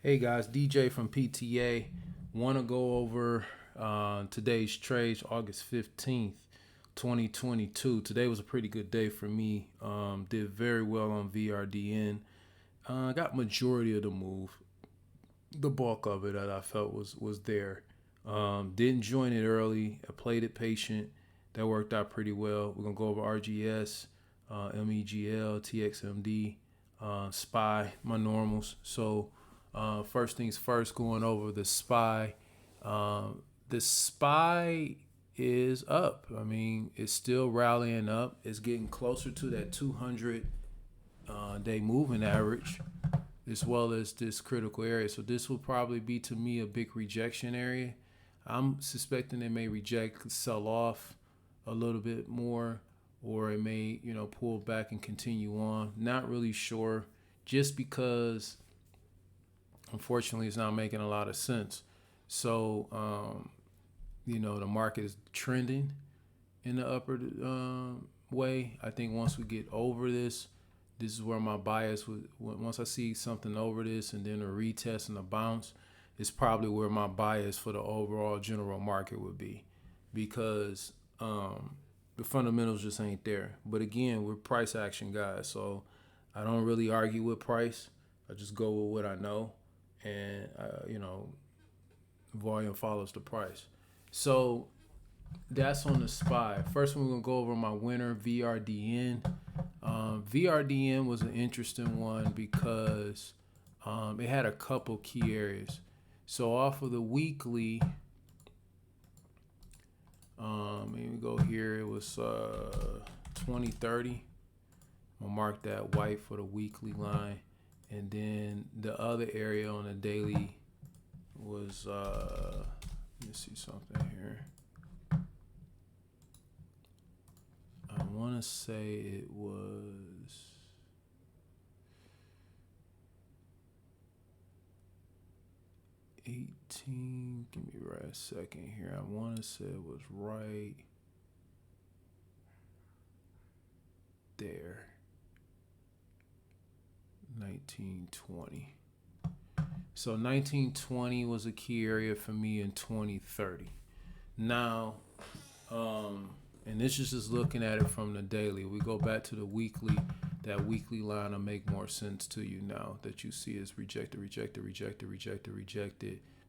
Hey guys, DJ from PTA. Want to go over today's trades, August 15th, 2022. Today was a pretty good day for me. Did very well on Vrdn. Got majority of the move, the bulk of it that I felt was there. Didn't join it early. I played it patient. That worked out pretty well. We're gonna go over RGS, MEGL, TXMD, SPY, my normals. So first things first, going over the SPY. The SPY is up. I mean, it's still rallying up. It's getting closer to that 200 day moving average, as well as this critical area. So this will probably be, to me, a big rejection area. I'm suspecting it may reject, sell off a little bit more, or it may, pull back and continue on. Not really sure, just because unfortunately it's not making a lot of sense. So, the market is trending in the upper way. I think once we get over this is where my bias would. Once I see something over this and then a retest and a bounce, it's probably where my bias for the overall general market would be, because the fundamentals just ain't there. But again, we're price action guys, so I don't really argue with price. I just go with what I know, and volume follows the price. So that's on the SPY. First one, we're gonna go over my winner, VRDN. VRDN was an interesting one because it had a couple key areas. So off of the weekly, let me go here. It was 2030. I'm gonna mark that white for the weekly line, and then the other area on the daily was let me see something here. I want to say it was 18. Give me right a second here. I want to say it was right there. 1920. So 1920 was a key area for me in 2030. Now, and this is just looking at it from the daily. We go back to the weekly. That weekly line will make more sense to you now that you see it's rejected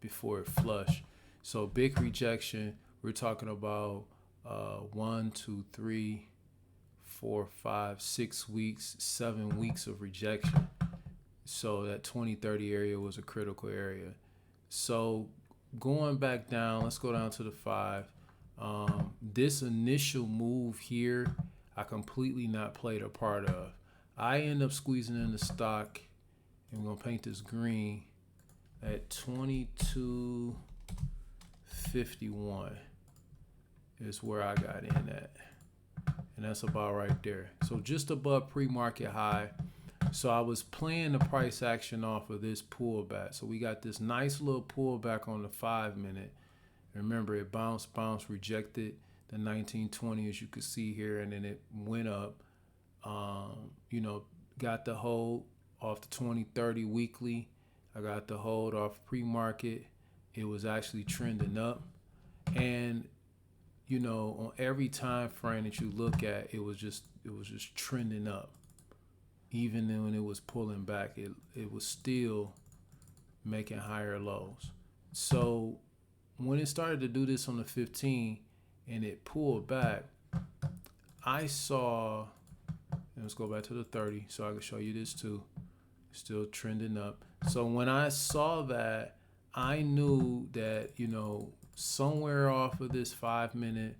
before it flush. So big rejection. We're talking about 1, 2, 3, 4, 5, 6 weeks, 7 weeks of rejection. So that 2030 area was a critical area. So going back down, let's go down to the 5. This initial move here, I completely not played a part of. I end up squeezing in the stock, and we're gonna paint this green at 22.51 is where I got in at, and that's about right there. So just above pre-market high. So I was playing the price action off of this pullback. So we got this nice little pullback on the 5-minute. Remember, it bounced, rejected the 1920, as you can see here, and then it went up. Got the hold off the 2030 weekly. I got the hold off pre-market. It was actually trending up, and on every time frame that you look at, it was just trending up. Even then, when it was pulling back, it was still making higher lows. So when it started to do this on the 15 and it pulled back, I saw, and let's go back to the 30 so I can show you this too. Still trending up. So when I saw that, I knew that, somewhere off of this 5-minute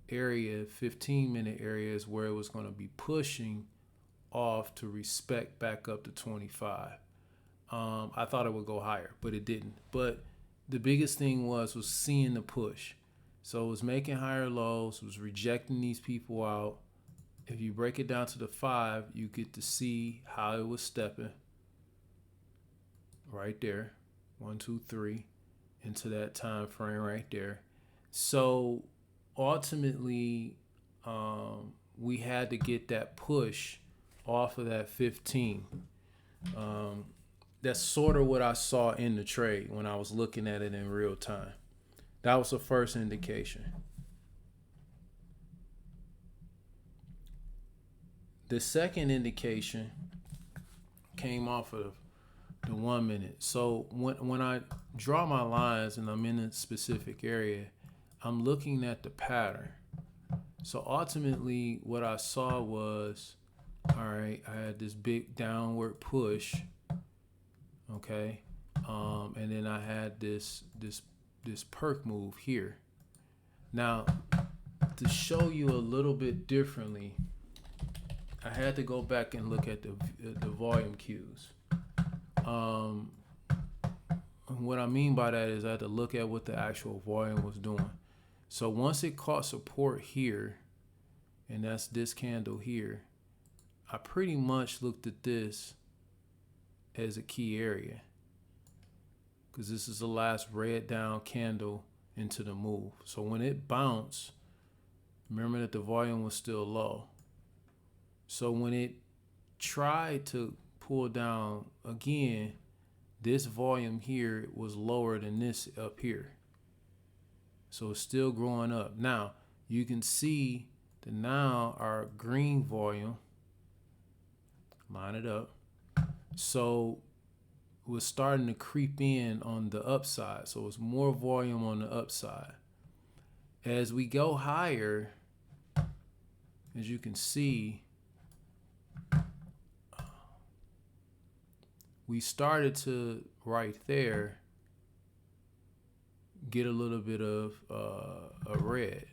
area, 15-minute area is where it was going to be pushing off to respect back up to 25. I thought it would go higher, but it didn't. But the biggest thing was seeing the push. So it was making higher lows, was rejecting these people out. If you break it down to the 5, you get to see how it was stepping right there. 1, 2, 3 into that time frame right there. So ultimately, we had to get that push off of that 15. that's sort of what I saw in the trade when I was looking at it in real time. That was the first indication. The second indication came off of the 1 minute. So when I draw my lines and I'm in a specific area, I'm looking at the pattern. So ultimately what I saw was, all right, I had this big downward push, okay, and then I had this perk move here. Now, to show you a little bit differently, I had to go back and look at the volume cues. What I mean by that is I had to look at what the actual volume was doing. So once it caught support here, and that's this candle here, I pretty much looked at this as a key area, because this is the last red down candle into the move. So when it bounced, remember that the volume was still low. So when it tried to pull down again, this volume here was lower than this up here. So it's still growing up. Now you can see that now our green volume, line it up. So we're starting to creep in on the upside. So it's more volume on the upside. As we go higher, as you can see, we started to right there get a little bit of a red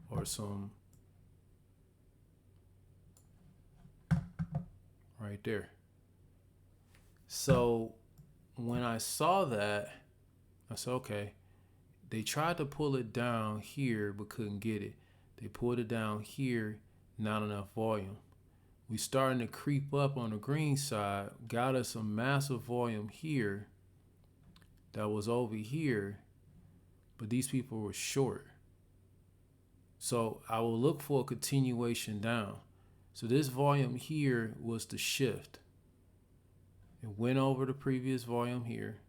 or some right there. So when I saw that, I said, okay, they tried to pull it down here but couldn't get it. They pulled it down here, not enough volume. We starting to creep up on the green side, got us some massive volume here that was over here, but these people were short. So I will look for a continuation down. So this volume here was the shift. It went over the previous volume here,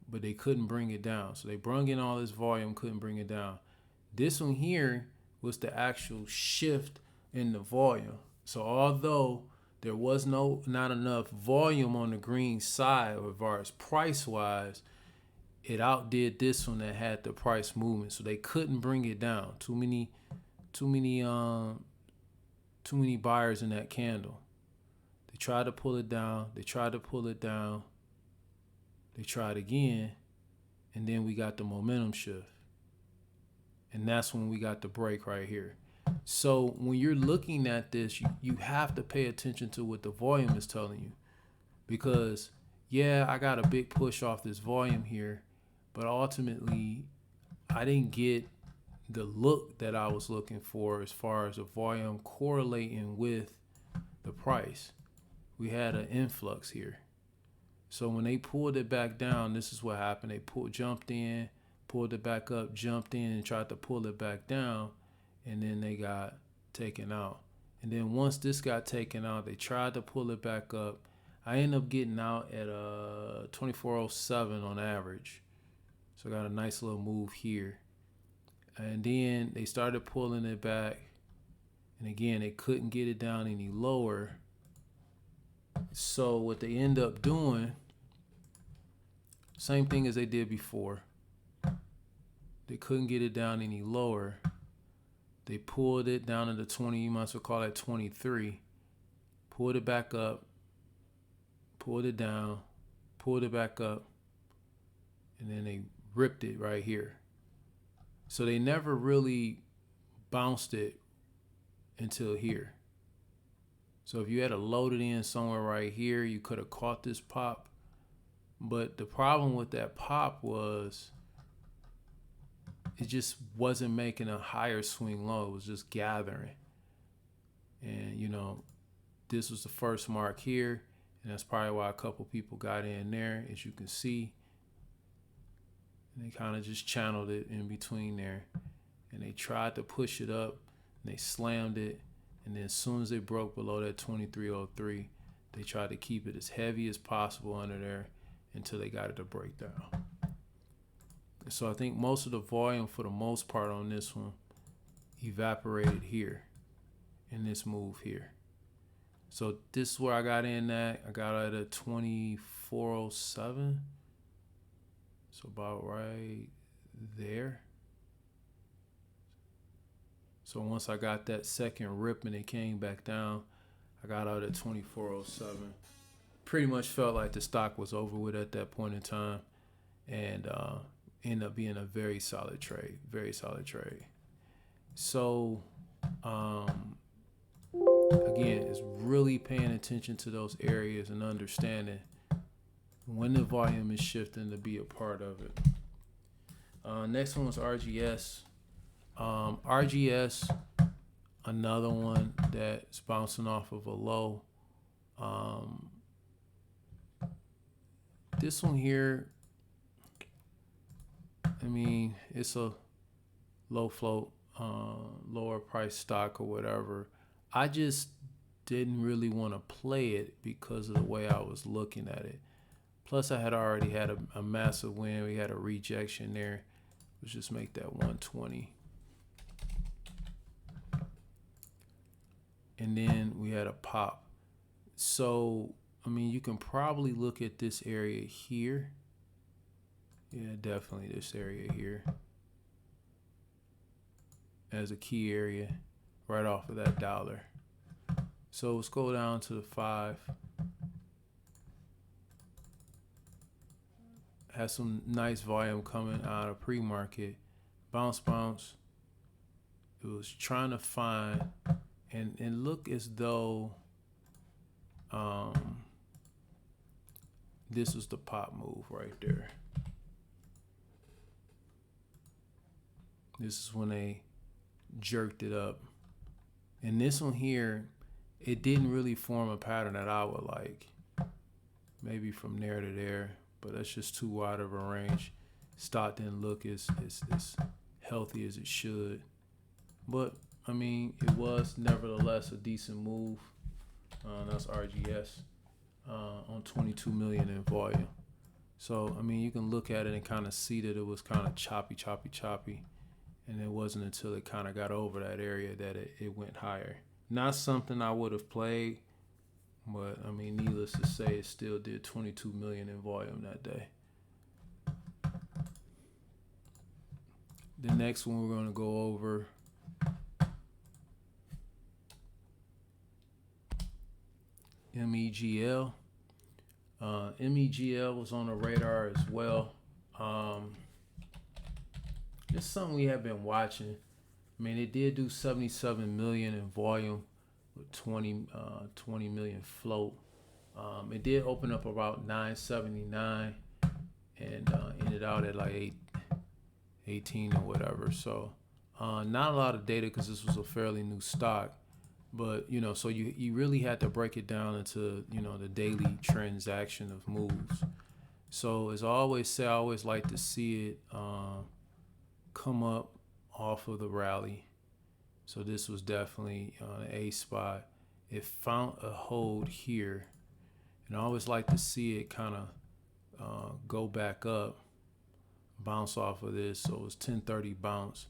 but they couldn't bring it down. So they brung in all this volume, couldn't bring it down. This one here was the actual shift in the volume. So although there was not enough volume on the green side, as far as price wise, it outdid this one that had the price movement. So they couldn't bring it down. Too many buyers in that candle. They tried to pull it down. They tried to pull it down. They tried again, and then we got the momentum shift. And that's when we got the break right here. So when you're looking at this, you have to pay attention to what the volume is telling you. Because, yeah, I got a big push off this volume here, but ultimately I didn't get the look that I was looking for as far as the volume correlating with the price. We had an influx here. So when they pulled it back down, this is what happened. They jumped in, pulled it back up, jumped in, and tried to pull it back down, and then they got taken out. And then once this got taken out, they tried to pull it back up. I ended up getting out at 2407 on average. So I got a nice little move here. And then they started pulling it back. And again, they couldn't get it down any lower. So what they end up doing, same thing as they did before. They couldn't get it down any lower. They pulled it down to the 20, you might as well call it 23. Pulled it back up. Pulled it down. Pulled it back up. And then they ripped it right here. So they never really bounced it until here. So if you had to load it in somewhere right here, you could have caught this pop. But the problem with that pop was it just wasn't making a higher swing low. It was just gathering. And, this was the first mark here. And that's probably why a couple people got in there, as you can see. And they kind of just channeled it in between there. And they tried to push it up. And they slammed it. And then as soon as they broke below that 2303, They tried to keep it as heavy as possible under there until they got it to break down. So I think most of the volume for the most part on this one evaporated here in this move here. So this is where I got in at. I got out at 2407. So about right there. So once I got that second rip and it came back down, I got out at 2407. Pretty much felt like the stock was over with at that point in time, and ended up being a very solid trade. Very solid trade. So again, it's really paying attention to those areas and understanding when the volume is shifting to be a part of it. Next one was RGS. RGS, another one that's bouncing off of a low. This one here, I mean, it's a low float, lower price stock or whatever. I just didn't really want to play it because of the way I was looking at it. Plus, I had already had a massive win. We had a rejection there. Let's just make that 120. And then we had a pop. So, I mean, you can probably look at this area here. Yeah, definitely this area here as a key area right off of that dollar. So let's go down to the 5. Has some nice volume coming out of pre-market. Bounce. It was trying to find and look as though this was the pop move right there. This is when they jerked it up. And this one here, it didn't really form a pattern that I would like. Maybe from there to there, but that's just too wide of a range. Stock didn't look as healthy as it should. But, I mean, it was nevertheless a decent move. That's RGS on 22 million in volume. So, I mean, you can look at it and kind of see that it was kind of choppy. And it wasn't until it kind of got over that area that it went higher. Not something I would have played, but, I mean, needless to say, it still did 22 million in volume that day. The next one we're going to go over MEGL. MEGL was on the radar as well. It's something we have been watching. I mean, it did do 77 million in volume with 20 million float. It did open up about 979 and ended out at like 18 or whatever. So not a lot of data because this was a fairly new stock. But, you know, so you really had to break it down into, you know, the daily transaction of moves. So as I always say, I always like to see it come up off of the rally. So this was definitely an A spot. It found a hold here. And I always like to see it kind of go back up, bounce off of this. So it was 1030 bounce,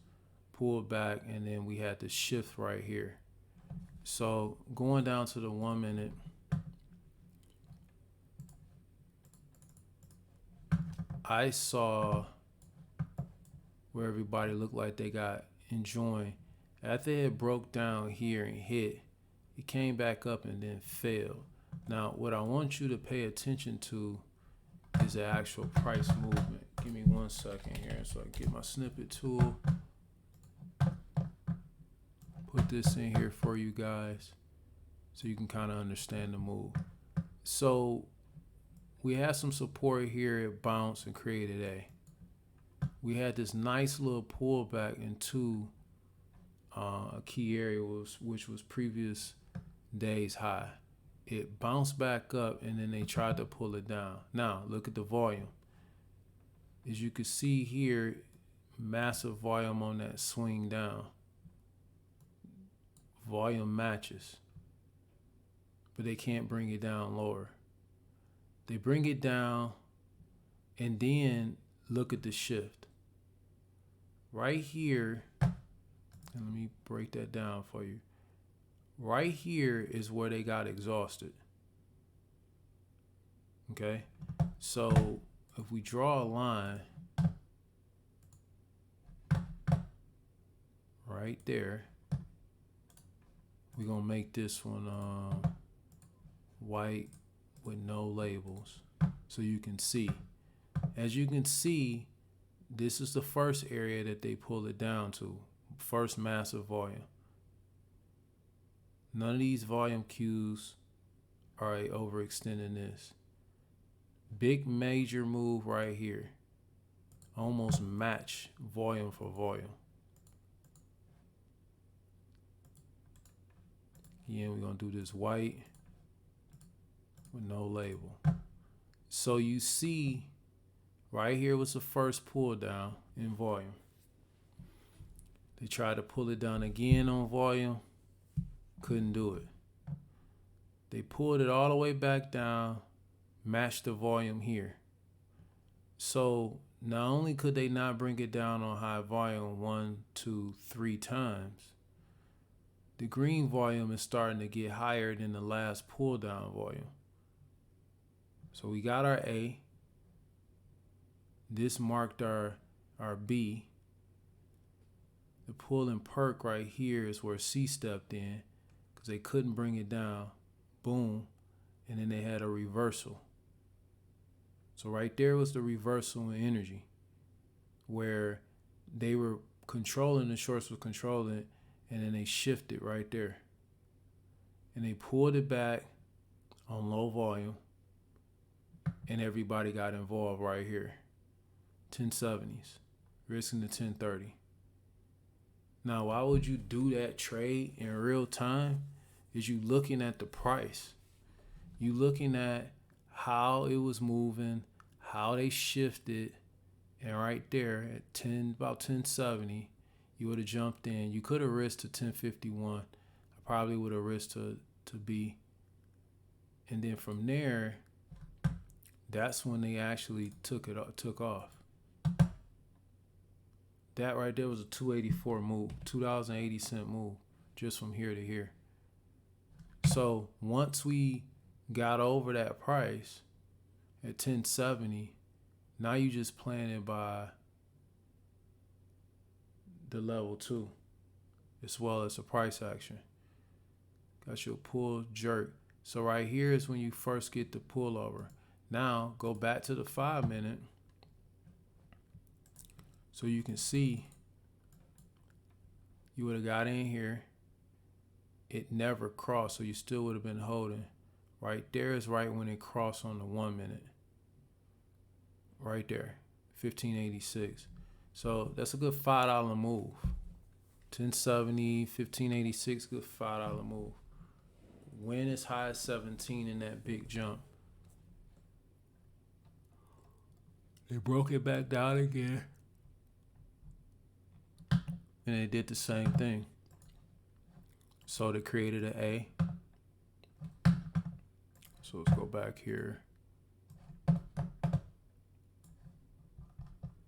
pull it back, and then we had the shift right here. So going down to the 1 minute, I saw where everybody looked like they got enjoying. After it broke down here and hit, it came back up and then fell. Now, what I want you to pay attention to is the actual price movement. Give me 1 second here so I can get my snippet tool. Put this in here for you guys so you can kind of understand the move. So we had some support here. It bounced and created A. We had this nice little pullback into a key area which was previous day's high. It bounced back up and then they tried to pull it down. Now look at the volume. As you can see here, massive volume on that swing down. Volume matches. but they can't bring it down lower. They bring it down, and then look at the shift. Right here, and let me break that down for you. Right here is where they got exhausted. Okay? So if we draw a line right there, we're going to make this one white with no labels so you can see. As you can see, this is the first area that they pull it down to. First massive volume. None of these volume cues are overextending this. Big major move right here. Almost match volume for volume. Again, we're going to do this white with no label. So you see right here was the first pull down in volume. They tried to pull it down again on volume. Couldn't do it. They pulled it all the way back down, matched the volume here. So not only could they not bring it down on high volume 1, 2, 3 times, the green volume is starting to get higher than the last pull down volume. So we got our A. This marked our B. The pull and perk right here is where C stepped in because they couldn't bring it down. Boom. And then they had a reversal. So right there was the reversal in energy where they were controlling, the shorts were controlling, and then they shifted right there. And they pulled it back on low volume, and everybody got involved right here. 1070s, risking the 1030. Now, why would you do that trade in real time? Is you looking at the price. You looking at how it was moving, how they shifted, and right there at about 1070, you would have jumped in. You could have risked to 1051. I probably would have risked to B. And then from there, that's when they actually took off. That right there was a 284 move, $2.80 move, just from here to here. So once we got over that price at 1070, now you just playing it by the level 2, as well as a price action. Got your pull jerk. So right here is when you first get the pullover. Now go back to the 5 minute. So you can see you would have got in here. It never crossed, so you still would have been holding. Right there is right when it crossed on the 1 minute. Right there, 1586. So that's a good $5 move. 1070, 1586, good $5 move. Win as high as 17 in that big jump. They broke it back down again. And they did the same thing. So they created an A. So let's go back here.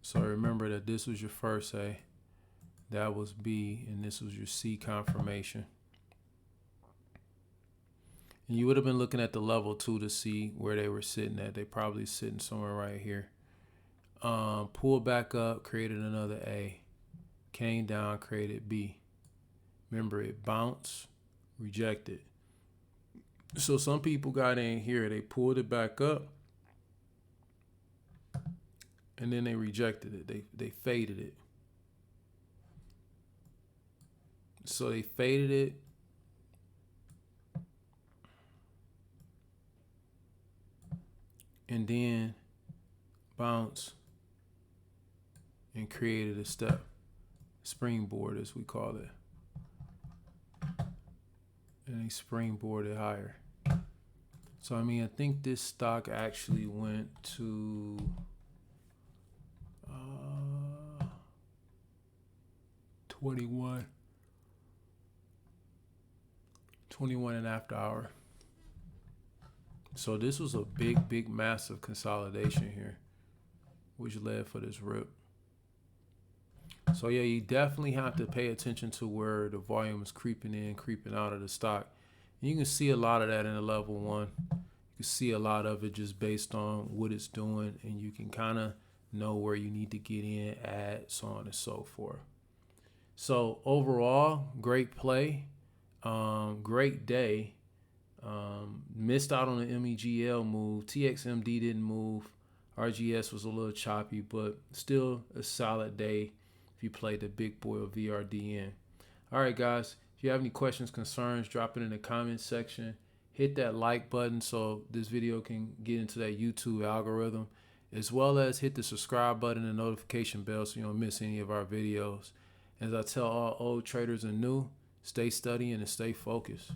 So remember that this was your first A. That was B. And this was your C confirmation. And you would have been looking at the level 2 to see where they were sitting at. They probably sitting somewhere right here. Pulled back up, created another A. Came down, created B. Remember, it bounced, rejected. So some people got in here, they pulled it back up, and then they rejected it. They faded it. So they faded it. And then bounced and created a step. Springboard, as we call it. And they springboarded higher. So, I mean, I think this stock actually went to 21 and after hour. So this was a big, massive consolidation here, which led for this rip. So yeah, you definitely have to pay attention to where the volume is creeping in, creeping out of the stock. And you can see a lot of that in the level one. You can see a lot of it just based on what it's doing, and you can kind of know where you need to get in at, so on and so forth. So overall, great play, great day. Missed out on the MEGL move. TXMD didn't move. RGS was a little choppy, but still a solid day if you play the big boy of VRDN. All right, guys. If you have any questions, concerns, drop it in the comments section. Hit that like button so this video can get into that YouTube algorithm, as well as hit the subscribe button and notification bell so you don't miss any of our videos. As I tell all old traders and new, stay studying and stay focused.